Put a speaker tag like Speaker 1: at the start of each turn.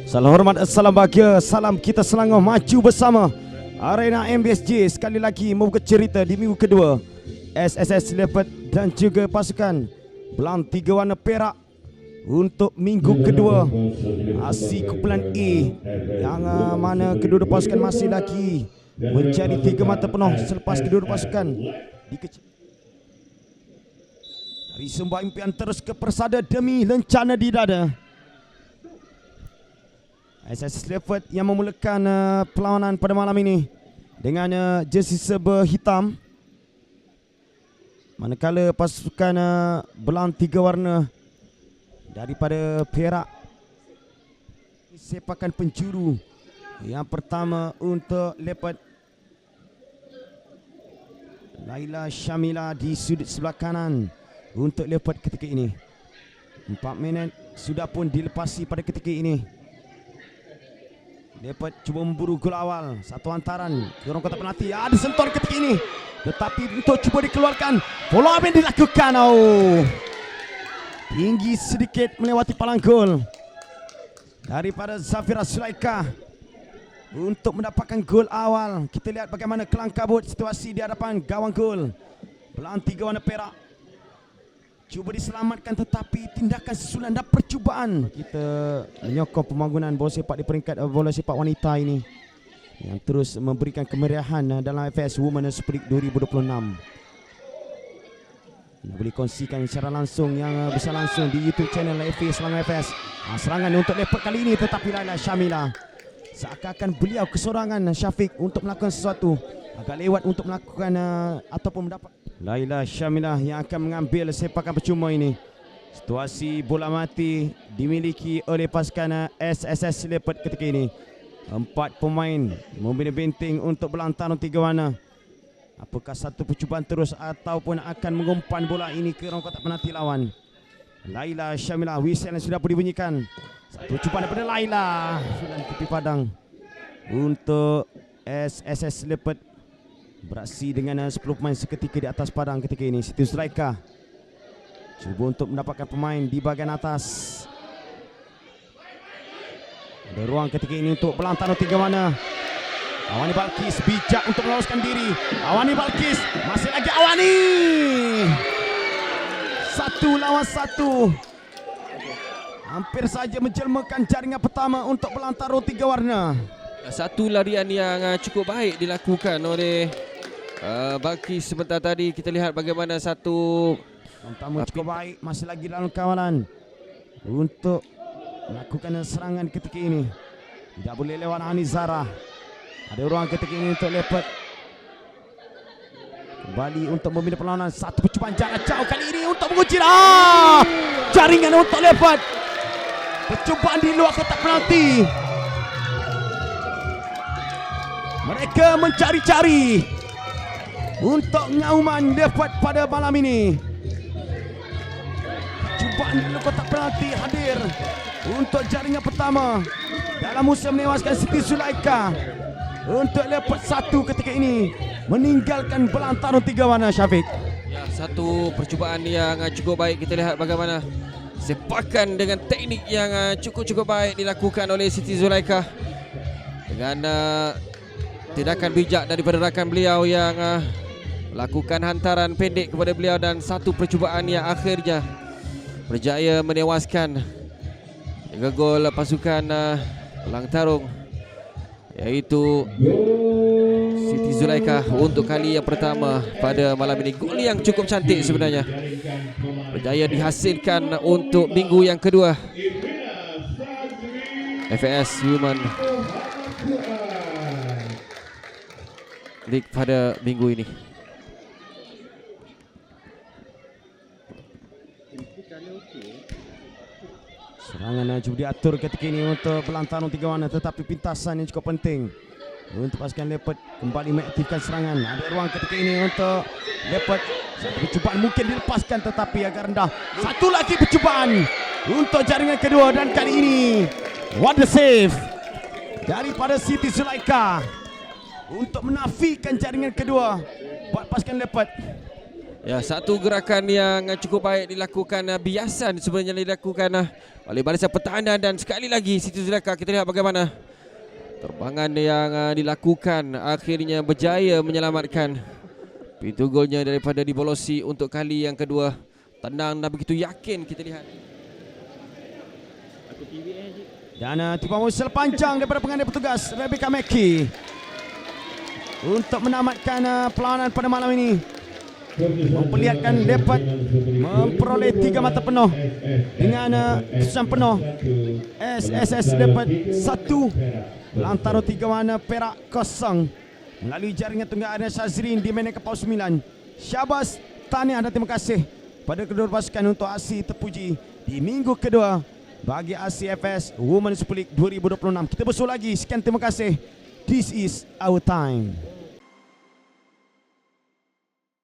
Speaker 1: Salam hormat, salam bahagia, salam kita Selangor maju bersama. Arena MBSJ sekali lagi membuka cerita di minggu kedua. SSS Leopard dan juga pasukan Belang Tiga Warna Perak untuk minggu kedua ASI kumpulan A, yang mana kedua-dua pasukan masih lagi mencari 3 mata penuh selepas kedua-dua pasukan dari sebuah impian terus ke persada demi lencana di dada. SSS Leopard yang memulakan perlawanan pada malam ini dengan jersey serba hitam, manakala pasukan Belang Tiga Warna daripada Perak sepakan penjuru yang pertama untuk Leopard. Laila Syamila di sudut sebelah kanan untuk Leopard ketika ini. 4 minit sudah pun dilepasi pada ketika ini. Leopard cuba memburu gol awal, satu hantaran ke orang kotak penalti. Ada sentuhan ketika ini, tetapi untuk cuba dikeluarkan. Follow up yang dilakukan, tinggi sedikit melewati palang gol daripada Zafira Sulaika untuk mendapatkan gol awal. Kita lihat bagaimana kelang kabut situasi di hadapan gawang gol Belang Tiga Warna Perak. Cuba diselamatkan tetapi tindakan susulan dan percubaan. Kita menyokong pembangunan bola sepak di peringkat bola sepak wanita ini yang terus memberikan kemeriahan dalam FS Women's Super League 2026. Boleh kongsikan secara langsung yang bisa langsung di YouTube channel FA Selangor FS. Serangan untuk Leopard kali ini, tetapi Laila Syamila seakan-akan beliau kesorangan Syafiq untuk melakukan sesuatu, agak lewat untuk melakukan ataupun mendapat. Laila Syamila yang akan mengambil sepakan percuma ini. Situasi bola mati dimiliki oleh pasukan SSS Leopard ketika ini. 4 pemain membina benteng untuk Belang Tiga Warna. Apakah satu percubaan terus ataupun akan mengumpan bola ini ke rong kotak penalti lawan? Laila Syamila, whistle yang sudah pun dibunyikan. Satu percubaan daripada Laila sudah tepi padang untuk SSS Leopard. Beraksi dengan 10 pemain seketika di atas padang ketika ini. Siti Zulaika cuba untuk mendapatkan pemain di bahagian atas. Ada ruang ketika ini untuk Belang Tiga Warna. Awani Balkis bijak untuk meloloskan diri. Awani Balkis, masih lagi Awani. 1 lawan 1. Hampir saja menjelmakan jaringan pertama untuk Belang Tiga Warna.
Speaker 2: Satu larian yang cukup baik dilakukan oleh Balkis sebentar tadi. Kita lihat bagaimana satu
Speaker 1: tamu cukup baik, masih lagi dalam kawalan untuk melakukan serangan ketika ini. Tidak boleh lewat Anizara. Ada ruang ketika ini untuk Leopard. Kembali untuk membina perlawanan. Satu percubaan jarak jauh kali ini untuk menguji. Jaringan untuk Leopard. Percubaan di luar kotak penalti. Mereka mencari-cari untuk ngauman Leopard pada malam ini. Cubaan di luar kotak penalti hadir untuk jaringan pertama dalam usaha menewaskan Siti Zulaika. Untuk Leopard 1 ketika ini meninggalkan Belang Tiga Warna. Syafiq,
Speaker 2: ya, satu percubaan yang cukup baik. Kita lihat bagaimana sepakan dengan teknik yang cukup baik dilakukan oleh Siti Zulaika dengan tindakan bijak daripada rakan beliau yang melakukan hantaran pendek kepada beliau, dan satu percubaan yang akhirnya berjaya menewaskan gol pasukan Belang Tarung, iaitu Siti Zulaika untuk kali yang pertama pada malam ini. Gol yang cukup cantik sebenarnya berjaya dihasilkan untuk minggu yang kedua FAS Women League pada minggu ini.
Speaker 1: serangan cuba diatur ketika ini untuk Belang Tiga Warna, tetapi pintasan yang cukup penting untuk pasukan Leopard kembali mengaktifkan serangan. Ada ruang ketika ini untuk Leopard. Satu percubaan mungkin dilepaskan tetapi agak rendah. Satu lagi percubaan untuk jaringan kedua, dan kali ini what a save daripada Siti Zulaika untuk menafikan jaringan kedua buat pasukan Leopard.
Speaker 2: Ya, satu gerakan yang cukup baik dilakukan biasan sebenarnya dilakukan oleh barisan pertahanan, dan sekali lagi Siti Zulaikha, kita lihat bagaimana terbangan yang dilakukan akhirnya berjaya menyelamatkan pintu golnya daripada dibolosi untuk kali yang kedua. Tenang dan begitu yakin kita lihat.
Speaker 1: Dan tiba whistle panjang daripada pengadil petugas Rebecca Mackey untuk menamatkan perlawanan pada malam ini, memperlihatkan dapat memperoleh 3 mata penuh dengan kesusahan penuh. SSS dapat 1 lantaran 3 warna perak kosong melalui jaringan tunggal Adnan Syazrin di minit ke-9. Syabas, tahniah dan terima kasih pada kedua pasukan untuk aksi terpuji di minggu kedua bagi ACFS Women Super League 2026. Kita bersua lagi. Sekian, terima kasih. This is our time.